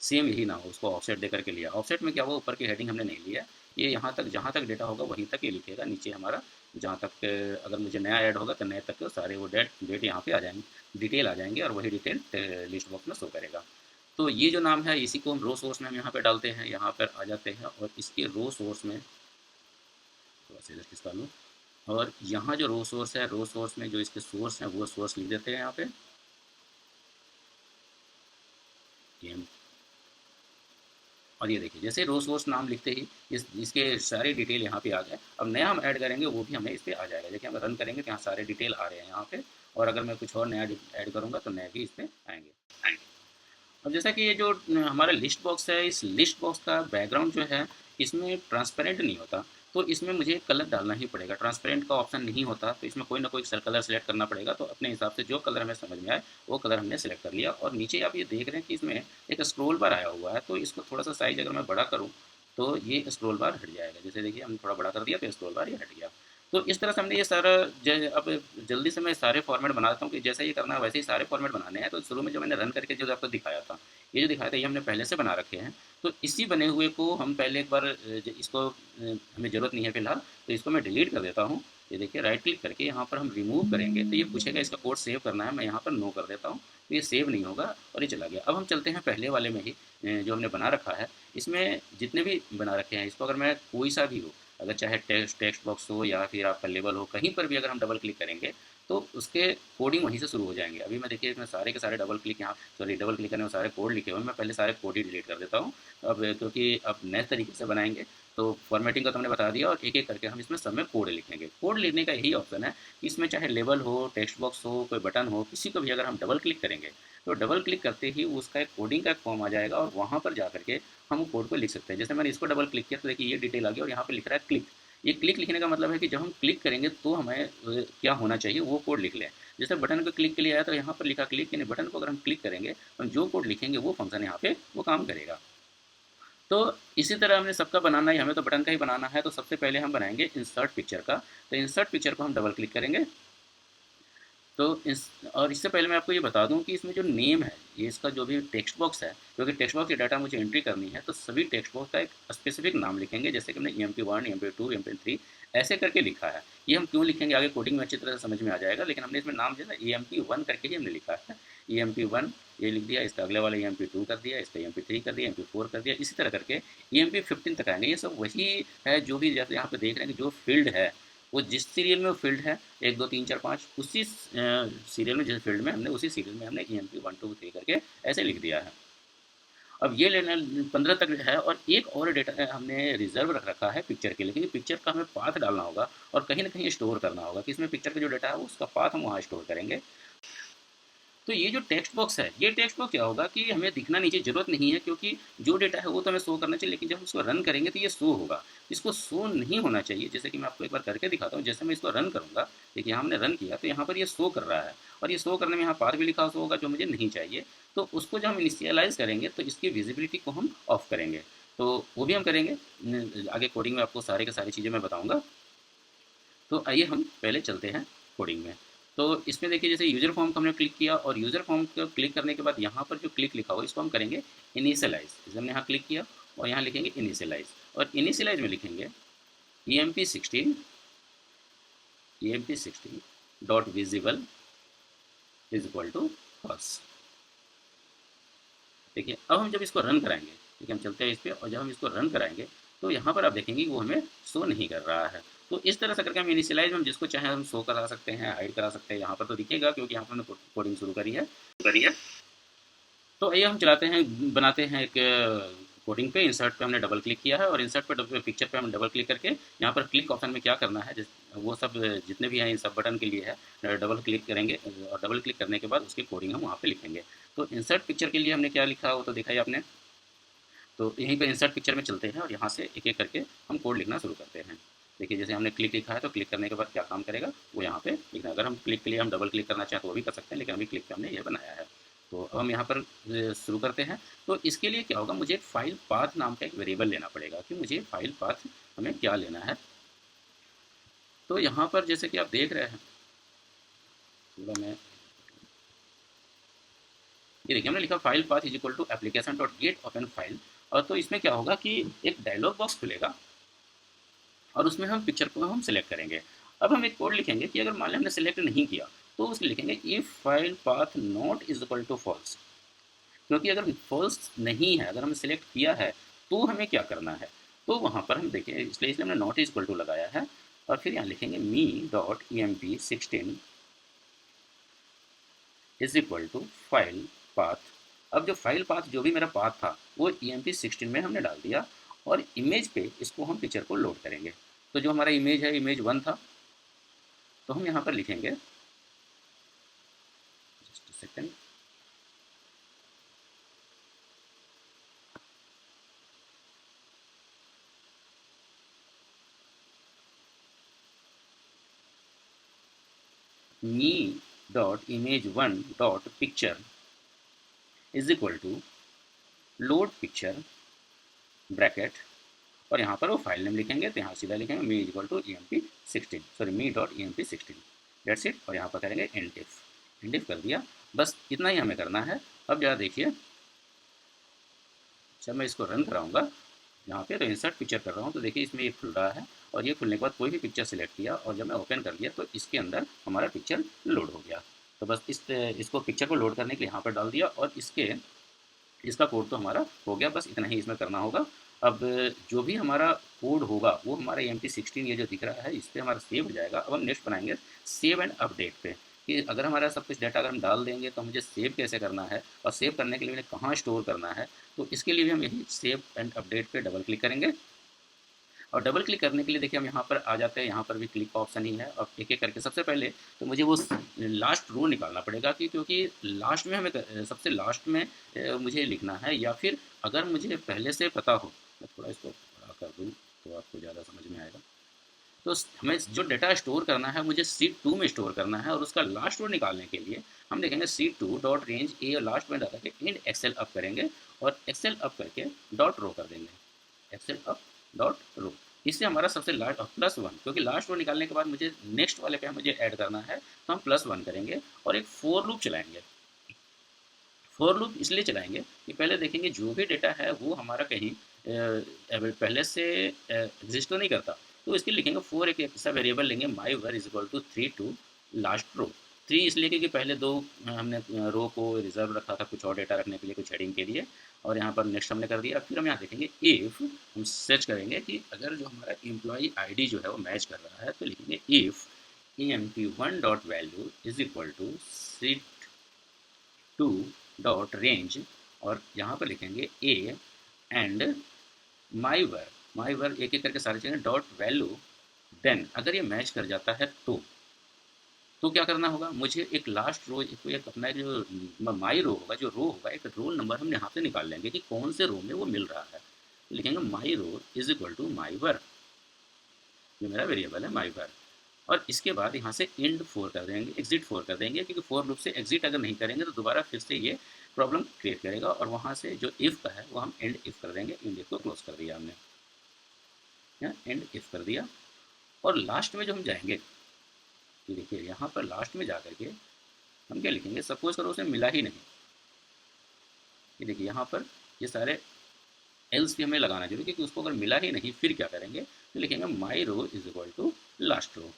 सेम यही ना हो, उसको ऑफसेट दे करके लिया। ऑफसेट में क्या हुआ, ऊपर की हेडिंग हमने नहीं लिया, ये यहाँ तक जहाँ तक डेटा होगा वहीं तक ये लिखेगा, नीचे हमारा जहाँ तक अगर मुझे नया ऐड होगा तो नए तक के सारे वो डेट यहाँ पे आ जाएंगे, डिटेल आ जाएंगे, और वही डिटेल लिस्ट बॉक्स में शो करेगा। तो ये जो नाम है इसी को हम रो सोर्स में हम यहाँ पे डालते हैं, यहाँ पर आ जाते हैं और इसके रो सोर्स में थोड़ा सा इधर खिसका लूँ, और यहाँ जो रो सोर्स है, रो सोर्स में जो इसके सोर्स हैं वो सोर्स लिख देते हैं यहाँ पे ये। और ये देखिए जैसे रो सोर्स नाम लिखते ही इसके सारे डिटेल यहाँ पे आ गए। अब नया हम ऐड करेंगे वो भी हमें इस पर आ जाएगा। देखिए हम रन करेंगे तो यहाँ सारे डिटेल आ रहे हैं यहाँ पे, और अगर मैं कुछ और नया ऐड करूँगा तो नए भी इस पर आएंगे। अब जैसा कि ये जो हमारा लिस्ट बॉक्स है, इस लिस्ट बॉक्स का बैकग्राउंड जो है इसमें ट्रांसपेरेंट नहीं होता, तो इसमें मुझे कलर डालना ही पड़ेगा। ट्रांसपेरेंट का ऑप्शन नहीं होता, तो इसमें कोई ना कोई कलर सेलेक्ट करना पड़ेगा। तो अपने हिसाब से जो कलर हमें समझ में आए वो कलर हमने सेलेक्ट कर लिया। और नीचे आप ये देख रहे हैं कि इसमें एक स्क्रोल बार आया हुआ है, तो इसको थोड़ा सा साइज अगर मैं बड़ा करूँ तो ये स्क्रोल बार हट जाएगा। जैसे देखिए हम थोड़ा बड़ा कर दिया तो स्क्रोल बार ये हट गया। तो इस तरह से हमने ये सारा अब जल्दी से मैं सारे फॉर्मेट बना देता हूँ कि जैसा ये करना है वैसे ही सारे फॉर्मेट बनाने हैं। तो शुरू में जो मैंने रन करके जो आपको दिखाया था, ये जो दिखाया था ये हमने पहले से बना रखे हैं। तो इसी बने हुए को हम पहले एक बार इसको हमें ज़रूरत नहीं है फिलहाल, तो इसको मैं डिलीट कर देता हूँ। ये देखिए राइट क्लिक करके यहाँ पर हम रिमूव करेंगे तो ये पूछेगा इसका कोड सेव करना है, मैं यहाँ पर नो कर देता हूँ, तो ये सेव नहीं होगा और ये चला गया। अब हम चलते हैं पहले वाले में ही जो हमने बना रखा है। इसमें जितने भी बना रखे हैं इसको अगर मैं कोई सा भी हो, अगर चाहे टेक्स्ट बॉक्स हो या फिर आपका लेबल हो, कहीं पर भी अगर हम डबल क्लिक करेंगे तो उसके कोडिंग वहीं से शुरू हो जाएंगे। अभी मैं देखिए इसमें सारे के सारे डबल क्लिक यहाँ डबल क्लिक करने में सारे कोड लिखे हुए हैं, मैं पहले सारे कोड ही डिलीट कर देता हूँ। अब क्योंकि अब नए तरीके से बनाएंगे तो फॉर्मेटिंग का तो हमने बता दिया, और एक एक करके हम इसमें सब में कोड लिखेंगे। कोड लिखने का यही ऑप्शन है कि इसमें चाहे लेबल हो, टेक्स्ट बॉक्स हो, कोई बटन हो, किसी को भी अगर हम डबल क्लिक करेंगे तो डबल क्लिक करते ही उसका एक कोडिंग का एक फॉर्म आ जाएगा और वहाँ पर जा करके हम वो कोड को लिख सकते हैं। जैसे मैंने इसको डबल क्लिक किया तो देखिए ये डिटेल आ गया और यहाँ पर लिख रहा है क्लिक। ये क्लिक लिखने का मतलब है कि जब हम क्लिक करेंगे तो हमें क्या होना चाहिए वो कोड लिख लें। जैसे बटन को क्लिक के लिए आया तो यहाँ पर लिखा क्लिक, यानी बटन को अगर हम क्लिक करेंगे तो जो कोड लिखेंगे वो फंक्शन यहाँ पे वो काम करेगा। तो इसी तरह हमने सबका बनाना है, हमें तो बटन का ही बनाना है। तो सबसे पहले हम बनाएंगे इंसर्ट पिक्चर का। तो इंसर्ट पिक्चर को हम डबल क्लिक करेंगे तो और इससे पहले मैं आपको ये बता दूं कि इसमें जो नेम है, ये इसका जो भी टेक्स्ट बॉक्स है, क्योंकि टेक्स्ट बॉक्स की डाटा मुझे एंट्री करनी है, तो सभी टेक्स्ट बॉक्स का एक स्पेसिफिक नाम लिखेंगे। जैसे कि हमने EMP1, EMP2, EMP3 ऐसे करके लिखा है। ये हम क्यों लिखेंगे आगे कोडिंग में अच्छी तरह से समझ में आ जाएगा, लेकिन हमने इसमें नाम जो है EMP1 करके ही हमने लिखा है। EMP1 ये लिख दिया, इसका अगले वाला EMP2 कर दिया, इसका EMP3 कर दिया, EMP4 कर दिया, इसी तरह करके EMP15 तक आएंगे। ये सब वही है जो भी जैसे यहाँ पे देख रहे हैं कि जो फील्ड है वो जिस सीरियल में वो फील्ड है 1 2 3 4 5, उसी सीरियल में जिस फील्ड में हमने उसी सीरियल में हमने EMP1 2 3 करके ऐसे लिख दिया है। अब ये लेना 15 तक है, और एक और डेटा हमने रिजर्व रख रखा है पिक्चर के लिए, क्योंकि पिक्चर का हमें पाथ डालना होगा और कहीं ना कहीं स्टोर करना होगा कि इसमें पिक्चर का जो डेटा है उसका पाथ हम वहाँ स्टोर करेंगे। तो ये जो टेक्स्ट बॉक्स है, ये टेक्स्ट बॉक्स क्या होगा कि हमें दिखना नीचे ज़रूरत नहीं है, क्योंकि जो डेटा है वो तो हमें शो करना चाहिए, लेकिन जब हम इसको रन करेंगे तो ये शो होगा। इसको शो नहीं होना चाहिए। जैसे कि मैं आपको एक बार करके दिखाता हूँ। जैसे मैं इसको रन करूँगा, देखिए यहाँ हमने रन किया तो यहाँ पर ये शो कर रहा है, और ये शो करने में यहाँ पार भी लिखा शो होगा जो मुझे नहीं चाहिए। तो उसको जब हम इनिशियलाइज़ करेंगे तो इसकी विजिबिलिटी को हम ऑफ करेंगे, तो वो भी हम करेंगे। आगे कोडिंग में आपको सारे की सारी चीज़ें मैं बताऊँगा। तो आइए हम पहले चलते हैं कोडिंग में। तो इसमें देखिए जैसे यूज़र फॉर्म को हमने क्लिक किया, और यूज़र फॉर्म को क्लिक करने के बाद यहाँ पर जो क्लिक लिखा हुआ इसको हम करेंगे इनिशियलाइज। जैसे हमने यहाँ क्लिक किया और यहाँ लिखेंगे इनिशियलाइज, और इनिशियलाइज में लिखेंगे EMP16 dot visible is equal to false. देखिए अब हम जब इसको रन कराएंगे, ठीक है, हम चलते हैं इस पर, और जब हम इसको रन कराएंगे तो यहाँ पर आप देखेंगे कि वो हमें शो नहीं कर रहा है। तो इस तरह से करके हम इनिशियलाइज में हम जिसको चाहें हम शो करा सकते हैं, हाइड करा सकते हैं। यहाँ पर तो दिखेगा क्योंकि यहाँ पर हमने कोडिंग शुरू करी है। तो आइए हम चलाते हैं, बनाते हैं एक कोडिंग पे। इंसर्ट पे हमने डबल क्लिक किया है, और इंसर्ट पे पिक्चर पे हम डबल क्लिक करके यहाँ पर क्लिक ऑप्शन में क्या करना है, वो सब जितने भी हैं इन सब बटन के लिए है, डबल क्लिक करेंगे, और डबल क्लिक करने के बाद उसकी कोडिंग हम वहाँ पे लिखेंगे। तो इंसर्ट पिक्चर के लिए हमने क्या लिखा वो तो देखा ही आपने। तो यहीं पर इंसर्ट पिक्चर में चलते हैं और यहाँ से एक एक करके हम कोड लिखना शुरू करते हैं। देखिए जैसे हमने क्लिक लिखा है, तो क्लिक करने के बाद क्या काम करेगा वो यहाँ पे लिखना। अगर हम क्लिक के लिए हम डबल क्लिक करना चाहें तो वो भी कर सकते हैं, लेकिन अभी क्लिक पे हमने ये बनाया है। तो अब हम यहाँ पर शुरू करते हैं। तो इसके लिए क्या होगा, मुझे एक फाइल पाथ नाम का एक वेरिएबल लेना पड़ेगा कि मुझे फाइल पाथ हमें क्या लेना है। तो यहाँ पर जैसे कि आप देख रहे हैं, थोड़ा मैं ये देखिए हमने लिखा file path is equal to application dot get open file. और तो इसमें क्या होगा कि एक डायलॉग बॉक्स खुलेगा और उसमें हम पिक्चर को हम सिलेक्ट करेंगे। अब हम एक कोड लिखेंगे कि अगर मान लें हमने सिलेक्ट नहीं किया तो उसको लिखेंगे if file path not is equal to false. क्योंकि अगर फॉल्स नहीं है, अगर हमने सिलेक्ट किया है तो हमें क्या करना है, तो वहाँ पर हम देखें, इसलिए हमने नॉट इज इक्वल टू लगाया है। और फिर यहाँ लिखेंगे me dot emp16 is equal to file path. अब जो फाइल पाथ जो भी मेरा पाथ था वो emp16 में हमने डाल दिया, और इमेज पे इसको हम पिक्चर को लोड करेंगे। तो जो हमारा इमेज है इमेज 1 था, तो हम यहाँ पर लिखेंगे, just second, me dot image1 dot picture is equal to load picture bracket, और यहाँ पर वो फाइल नेम लिखेंगे। तो यहाँ सीधा लिखेंगे me equal to emp16, sorry me dot emp16, that's it. और यहाँ पर करेंगे एंड इफ कर दिया, बस इतना ही हमें करना है। अब जरा देखिए, जब मैं इसको रन कराऊंगा यहाँ पे, तो इंसर्ट पिक्चर कर रहा हूँ, तो देखिए इसमें ये खुल रहा है, और ये खुलने के बाद कोई भी पिक्चर सिलेक्ट किया और जब मैं ओपन कर लिया तो इसके अंदर हमारा पिक्चर लोड हो गया। तो बस इसको पिक्चर को लोड करने के लिए यहाँ पर डाल दिया, और इसका कोड तो हमारा हो गया। बस इतना ही इसमें करना होगा। अब जो भी हमारा कोड होगा वो हमारा emp16 ये जो दिख रहा है इस पर हमारा सेव हो जाएगा। अब हम नेक्स्ट बनाएंगे सेव एंड अपडेट पे, कि अगर हमारा सब कुछ डाटा अगर हम डाल देंगे तो मुझे सेव कैसे करना है, और सेव करने के लिए मुझे कहाँ स्टोर करना है। तो इसके लिए भी हम यही सेव एंड अपडेट पे डबल क्लिक करेंगे, और डबल क्लिक करने के लिए देखिए हम यहाँ पर आ जाते हैं। यहाँ पर भी क्लिक का ऑप्शन ही है, और एक एक करके सबसे पहले तो मुझे वो लास्ट रो निकालना पड़ेगा, क्योंकि लास्ट में हमें सबसे लास्ट में मुझे लिखना है। या फिर अगर मुझे पहले से पता हो, मैं थोड़ा इसको बड़ा कर दूँ तो आपको ज़्यादा समझ में आएगा। तो हमें जो डेटा स्टोर करना है मुझे शीट 2 में स्टोर करना है, और उसका लास्ट रो निकालने के लिए हम देखेंगे शीट 2 डॉट रेंज ए, लास्ट में डाटा के इंड एक्सेल अप करेंगे, और एक्सेल अप करके डॉट रो कर देंगे, एक्सेल अप डॉट रो। इससे हमारा सबसे लास्ट +1, क्योंकि लास्ट रो निकालने के बाद मुझे नेक्स्ट वाले पे मुझे ऐड करना है, तो हम +1 करेंगे और एक फोर लूप चलाएंगे। फोर लूप इसलिए चलाएंगे कि पहले देखेंगे जो भी डेटा है वो हमारा कहीं पहले से एग्जिस्ट तो नहीं करता। तो इसके लिखेंगे फोर, एक ऐसा वेरिएबल लेंगे my var is equal to 3 to last row. 3 इसलिए क्योंकि पहले दो हमने रो को रिजर्व रखा था कुछ और डेटा रखने के लिए, कुछ हेडिंग के लिए, और यहाँ पर नेक्स्ट हमने कर दिया। फिर हम यहाँ देखेंगे इफ़, हम सर्च करेंगे कि अगर जो हमारा एम्प्लॉई आईडी जो है वो मैच कर रहा है, तो लिखेंगे if emp1 dot value is equal to sheet 2 dot range, और यहाँ पर लिखेंगे ए एंड माई वर एक एक करके सारी चीज़ें डॉट वैल्यू। देन अगर ये मैच कर जाता है तो क्या करना होगा, मुझे एक लास्ट रो, एक अपना जो माई रो होगा, जो रो होगा, एक रोल नंबर हम यहाँ से निकाल लेंगे कि कौन से रो में वो मिल रहा है। लिखेंगे my row is equal to my वर, जो मेरा वेरिएबल है माई वर। और इसके बाद यहाँ से इंड 4 कर देंगे, एग्जिट 4 कर देंगे, क्योंकि फोर लूप से एग्जिट अगर नहीं करेंगे तो दोबारा फिर से ये प्रॉब्लम क्रिएट करेगा। और वहाँ से जो इफ़ का है वो हम एंड इफ़ कर देंगे। इंड इफ को क्लोज कर दिया हमने, एंड इफ कर दिया। और लास्ट में जो हम जाएंगे, ये देखिए यहाँ पर लास्ट में जा करके हम क्या लिखेंगे, सपोज करो उसे मिला ही नहीं। ये देखिए यहाँ पर ये सारे एल्स भी हमें लगाना जरूरी, क्योंकि उसको अगर मिला ही नहीं फिर क्या करेंगे, तो लिखेंगे my row is equal to last row.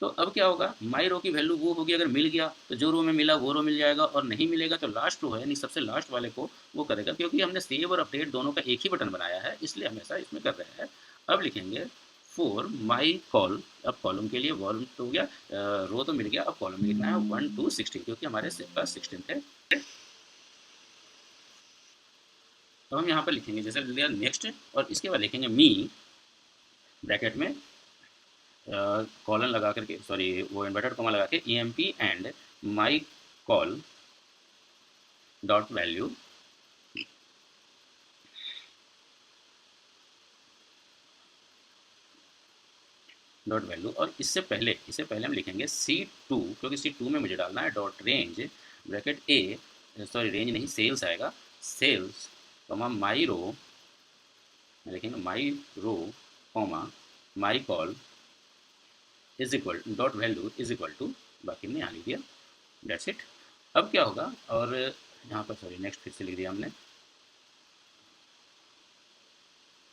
तो अब क्या होगा, माई रो की वैल्यू वो होगी, अगर मिल गया तो जो रो में मिला वो रो मिल जाएगा, और नहीं मिलेगा तो लास्ट रो है यानी सबसे लास्ट वाले को वो करेगा, क्योंकि हमने सेव और अपडेट दोनों का एक ही बटन बनाया है इसलिए हमेशा इसमें कर रहे हैं। अब लिखेंगे फॉर माई कॉल, अब कॉलम के लिए वॉल्यूम तो हो गया, रो तो मिल गया, अब कॉलम में लिखना है 1 to 16 क्योंकि हमारे पास 16 थे। तो हम यहाँ पर लिखेंगे जैसे लिया नेक्स्ट, और इसके बाद लिखेंगे मी ब्रैकेट में कॉलन लगा करके, सॉरी वो इन्वर्टेड कॉमा लगा के, E M P and my col dot value dot value, और इससे पहले हम लिखेंगे C2 क्योंकि C2 में मुझे डालना है dot range bracket A, sorry range नहीं सेल्स आएगा, सेल्स कॉमा माई रो, लिखेंगे my row comma my col is equal dot value is equal to, बाकी हमने यहाँ लिख दिया, डेट्स इट। अब क्या होगा, और यहाँ पर सॉरी नेक्स्ट फिर से लिख दिया हमने,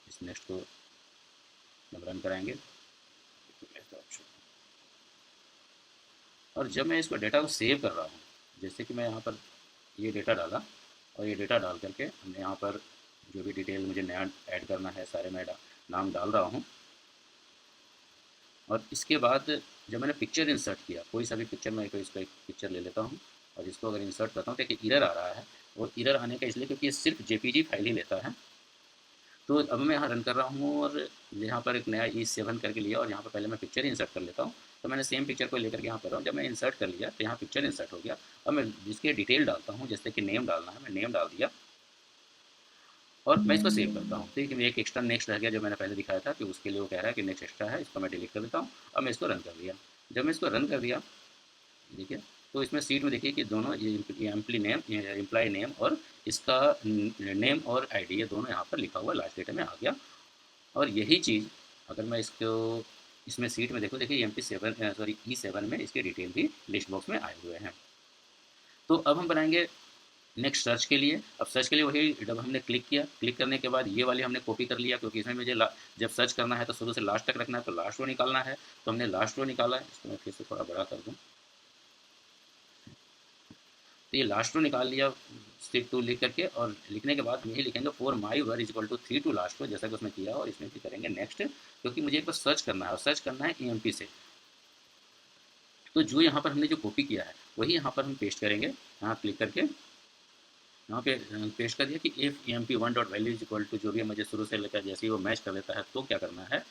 इस नेक्स्ट को जब रन कराएंगे, और जब मैं इसको डेटा को सेव कर रहा हूँ, जैसे कि मैं यहाँ पर ये डेटा डाला, और ये डेटा डाल करके हमने यहाँ पर जो भी डिटेल मुझे नया ऐड करना है सारे मैं नाम डाल रहा हूँ, और इसके बाद जब मैंने पिक्चर इंसर्ट किया, कोई सा भी पिक्चर, मैं इसको एक पिक्चर ले लेता हूँ और इसको अगर इंसर्ट करता हूँ तो एक एरर आ रहा है, और एरर आने का इसलिए क्योंकि ये सिर्फ जेपीजी फाइल ही लेता है। तो अब मैं यहाँ रन कर रहा हूँ, और यहाँ पर एक नया E7 करके लिया, और यहाँ पर पहले मैं पिक्चर इंसर्ट कर लेता हूँ, तो मैंने सेम पिक्चर को लेकर के यहाँ पर हूँ, जब मैं इंसर्ट कर लिया तो यहाँ पिक्चर इंसर्ट हो गया। अब मैं जिसके डिटेल डालता हूँ, जैसे कि नेम डालना है, मैं नेम डाल दिया, और मैं इसको सेव करता हूँ। ठीक है, एक एक्स्ट्रा नेक्स्ट रह गया जो मैंने पहले दिखाया था कि उसके लिए वो कह रहा है कि नेक्स्ट एक्स्ट्रा है, इसको मैं डिलीट कर देता हूँ। अब मैं इसको रन कर दिया, जब मैं इसको रन कर दिया देखिए, तो इसमें सीट में देखिए कि दोनों ये एम्प्लॉय नेम और इसका नेम और आईडी, ये दोनों यहाँ पर लिखा हुआ लास्ट डेटा में आ गया। और यही चीज़ अगर मैं इसको इसमें सीट में देखिए MP7 सॉरी E7 में इसके डिटेल भी लिस्ट बॉक्स में आए हुए हैं। तो अब हम बनाएंगे नेक्स्ट सर्च के लिए। अब सर्च के लिए वही, जब हमने क्लिक किया, क्लिक करने के बाद ये वाली हमने कॉपी कर लिया, क्योंकि इसमें मुझे जब सर्च करना है तो शुरू से लास्ट तक रखना है, तो लास्ट रो निकालना है, तो हमने लास्ट रो निकाला है। इसको मैं फिर से थोड़ा बड़ा कर दूँ, तो ये लास्ट रो निकाल लिया स्टिक टू लिख करके, और लिखने के बाद यही लिखेंगे for my var is equal to 3 to last row, जैसा कि उसमें किया, और इसमें भी करेंगे नेक्स्ट, क्योंकि मुझे एक बार सर्च करना है, और सर्च करना है EMP से। तो जो यहाँ पर हमने जो कॉपी किया है वही यहाँ पर हम पेस्ट करेंगे, यहाँ क्लिक करके यहाँ पे पेस्ट कर दिया कि if EMP1 dot value is equal to, जो भी मुझे शुरू से लेकर जैसे ही वो मैच कर देता है तो क्या करना है,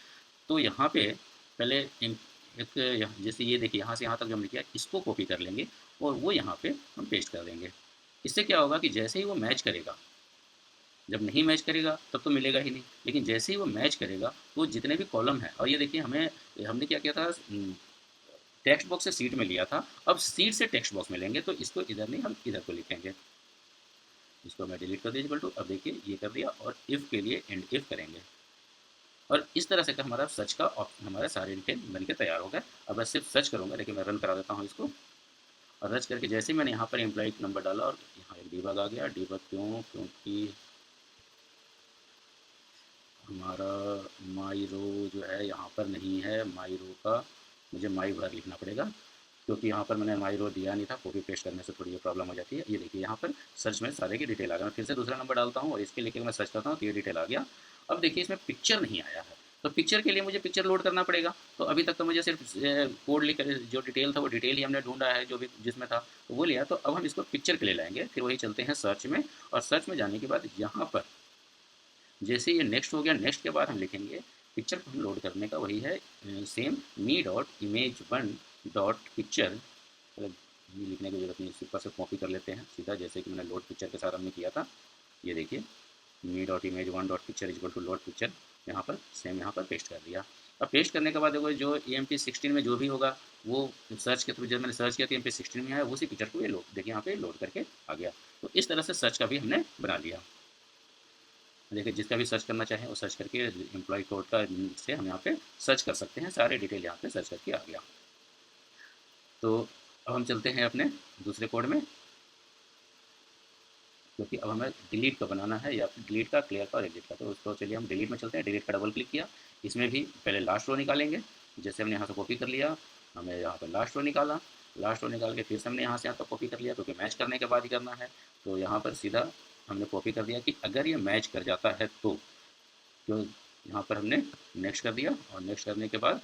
तो यहाँ पे पहले एक जैसे ये देखिए यहाँ से यहाँ तक जो हमने किया इसको कॉपी कर लेंगे, और वो यहाँ पे हम पेस्ट कर देंगे। इससे क्या होगा कि जैसे ही वो मैच करेगा, जब नहीं मैच करेगा तब तो मिलेगा ही नहीं, लेकिन जैसे ही वो मैच करेगा तो जितने भी कॉलम है, और ये देखिए हमने क्या किया था, टेक्स्ट बॉक्स से सीट में लिया था, अब सीट से टेक्स्ट बॉक्स में लेंगे, तो इसको इधर नहीं हम इधर को लिखेंगे, इसको मैं डिलीट कर दीजिए टू। अब देखिए ये कर दिया, और इफ़ के लिए एंड इफ़ करेंगे, और इस तरह से कर हमारा सर्च का हमारे सारे डिटेल बन के तैयार हो गए। अब मैं सिर्फ सर्च करूँगा, लेकिन मैं रन करा देता हूँ इसको, और रच करके जैसे मैंने यहाँ पर एम्प्लॉय नंबर डाला, और यहाँ एक डीबग आ गया। डीबग क्यों, क्योंकि हमारा माई रो जो है यहाँ पर नहीं है, माई रो का मुझे माई भर लिखना पड़ेगा, क्योंकि यहाँ पर मैंने माई रो दिया नहीं था, कॉपी पेस्ट करने से थोड़ी ये प्रॉब्लम हो जाती है। ये देखिए यहाँ पर सर्च में सारे की डिटेल आ गया, मैं फिर से दूसरा नंबर डालता हूँ और इसके लेके मैं सर्च करता हूँ तो ये डिटेल आ गया। अब देखिए इसमें पिक्चर नहीं आया है, तो पिक्चर के लिए मुझे पिक्चर लोड करना पड़ेगा। तो अभी तक तो मुझे सिर्फ कोड लिख कर जो डिटेल था वो डिटेल ही हमने ढूंढा है, जो भी जिसमें था तो वो लिया। तो अब हम इसको पिक्चर के लिए लाएंगे, फिर वही चलते हैं सर्च में, और सर्च में जाने के बाद यहाँ पर जैसे ये नेक्स्ट हो गया, नेक्स्ट के बाद हम लिखेंगे पिक्चर को हम लोड करने का वही है सेम मी डॉट इमेज 1 डॉट पिक्चर, मतलब ये लिखने की जरूरत नहीं, ऊपर से कॉपी कर लेते हैं सीधा, जैसे कि मैंने लोड पिक्चर के साथ हमने किया था। ये देखिए me dot image 1 dot picture equal to load picture, यहाँ पर सेम यहाँ पर पेस्ट कर दिया। अब पेस्ट करने के बाद देखो जो EMP16 में जो भी होगा वो सर्च के थ्रू, जब मैंने सर्च किया तो EMP16 में आया, उसी पिक्चर को ये लोड देखिए यहाँ पे लोड करके आ गया। तो इस तरह से सर्च का भी हमने बना लिया। देखिए जिसका भी सर्च करना चाहें वो सर्च करके एम्प्लॉय कोड का से हम यहाँ पे सर्च कर सकते हैं, सारे डिटेल यहाँ पे सर्च करके आ गया। तो अब हम चलते हैं अपने दूसरे कोड में, क्योंकि अब हमें डिलीट का बनाना है, या फिर डिलीट का, क्लियर का और एडिट का। तो उसको चलिए हम डिलीट में चलते हैं। डिलीट का डबल क्लिक किया, इसमें भी पहले लास्ट रो निकालेंगे, जैसे हमने यहाँ से कॉपी कर लिया, हमें यहाँ पर लास्ट रो निकाला, लास्ट रो निकाल के फिर से हमने यहाँ से यहाँ तक कॉपी कर लिया, क्योंकि मैच करने के बाद ही करना है। तो यहाँ पर सीधा हमने कॉपी कर दिया कि अगर ये मैच कर जाता है तो यहाँ पर हमने नेक्स्ट कर दिया, और नेक्स्ट करने के बाद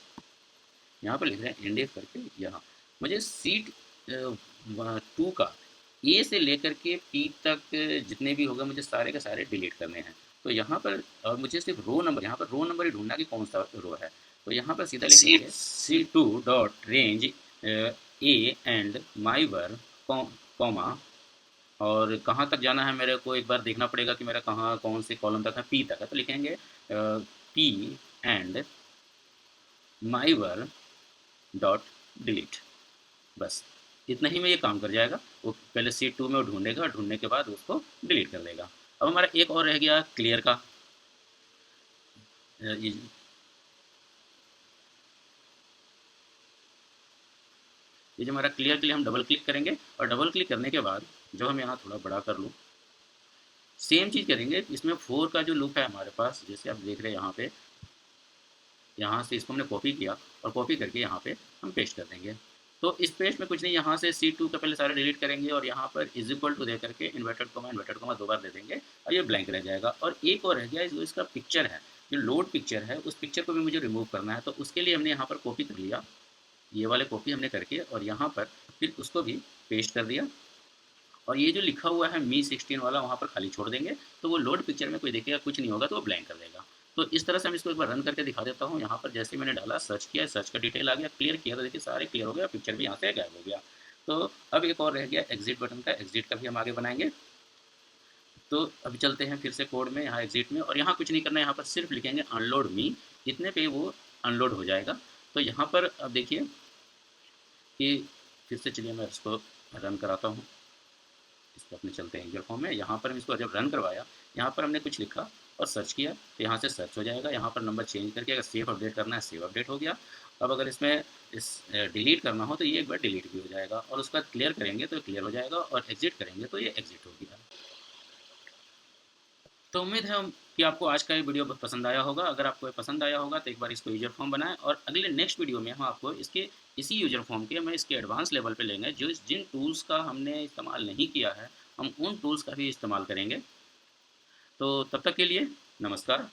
यहाँ पर लिख रहे हैं इंडेक्स करके। यहाँ मुझे सीट 2 का ए से लेकर के पी तक जितने भी होगा मुझे सारे के सारे डिलीट करने हैं। तो यहाँ पर और मुझे सिर्फ रो नंबर, यहाँ पर रो नंबर ही ढूंढना कि कौन सा रो है। तो यहाँ पर सीधा लिखेंगे C2 dot range A and my were comma, और कहाँ तक जाना है मेरे को एक बार देखना पड़ेगा कि मेरा कहाँ कौन से कॉलम तक है, पी तक है। तो लिखेंगे P and my were dot delete. बस इतना ही में ये काम कर जाएगा। वो पहले C2 में वो ढूंढेगा, ढूंढने के बाद उसको डिलीट कर देगा। अब हमारा एक और रह गया क्लियर का। ये जो हमारा क्लियर के लिए हम डबल क्लिक करेंगे, और डबल क्लिक करने के बाद जो हम यहाँ थोड़ा बड़ा कर लूँ, सेम चीज़ करेंगे। इसमें 4 का जो लूप है हमारे पास, जैसे आप देख रहे हैं यहाँ पे, यहाँ से इसको हमने कॉपी किया और कॉपी करके यहाँ पे हम पेस्ट कर देंगे। तो इस पेस्ट में कुछ नहीं, यहाँ से C2 का पहले सारे डिलीट करेंगे और यहाँ पर इज इक्वल टू दे करके इन्वर्टेड कॉमा 2 बार दे देंगे और ये ब्लैंक रह जाएगा। और एक और रह गया जो इसका पिक्चर है, जो लोड पिक्चर है, उस पिक्चर को भी मुझे रिमूव करना है। तो उसके लिए हमने यहाँ पर कॉपी कर लिया, ये वाले कॉपी हमने करके, और यहाँ पर फिर उसको भी पेस्ट कर दिया। और ये जो लिखा हुआ है मी 16 वाला वहाँ पर खाली छोड़ देंगे। तो वो लोड पिक्चर में कोई देखेगा कुछ नहीं होगा, तो वो ब्लैंक कर देगा। तो इस तरह से हम इसको एक बार रन करके दिखा देता हूँ। यहाँ पर जैसे मैंने डाला, सर्च किया, सर्च का डिटेल आ गया, क्लियर किया, तो देखिए सारे क्लियर हो गया, पिक्चर भी यहाँ से गायब हो गया। तो अब एक और रह गया एग्जिट बटन का, एग्जिट का भी हम आगे बनाएंगे। तो अभी चलते हैं फिर से कोड में, यहाँ एग्जिट में, और यहाँ कुछ नहीं करना है, यहाँ पर सिर्फ लिखेंगे अनलोड मी, इतने पे वो अनलोड हो जाएगा। तो यहाँ पर अब देखिए कि फिर से चलिए मैं इसको रन कराता हूँ। इसको अपने चलते हैं यूजर फॉर्म में। यहाँ पर हम इसको जब रन करवाया, यहाँ पर हमने कुछ लिखा और सर्च किया, तो यहाँ से सर्च हो जाएगा। यहाँ पर नंबर चेंज करके अगर सेव अपडेट करना है, सेव अपडेट हो गया। अब अगर इसमें डिलीट करना हो तो ये एक बार डिलीट भी हो जाएगा, और उसका क्लियर करेंगे तो क्लियर हो जाएगा, और एग्जिट करेंगे तो ये एग्जिट हो गया। तो उम्मीद है कि आपको आज का ये वीडियो बहुत पसंद आया होगा। अगर आपको पसंद आया होगा तो एक बार इसको यूजर फॉर्म बनाएं, और अगले नेक्स्ट वीडियो में हम आपको इसके इसी यूजर फॉर्म के, मैं इसके एडवांस लेवल पे लेंगे, जो जिन टूल्स का हमने इस्तेमाल नहीं किया है, हम उन टूल्स का भी इस्तेमाल करेंगे। तो तब तक के लिए नमस्कार।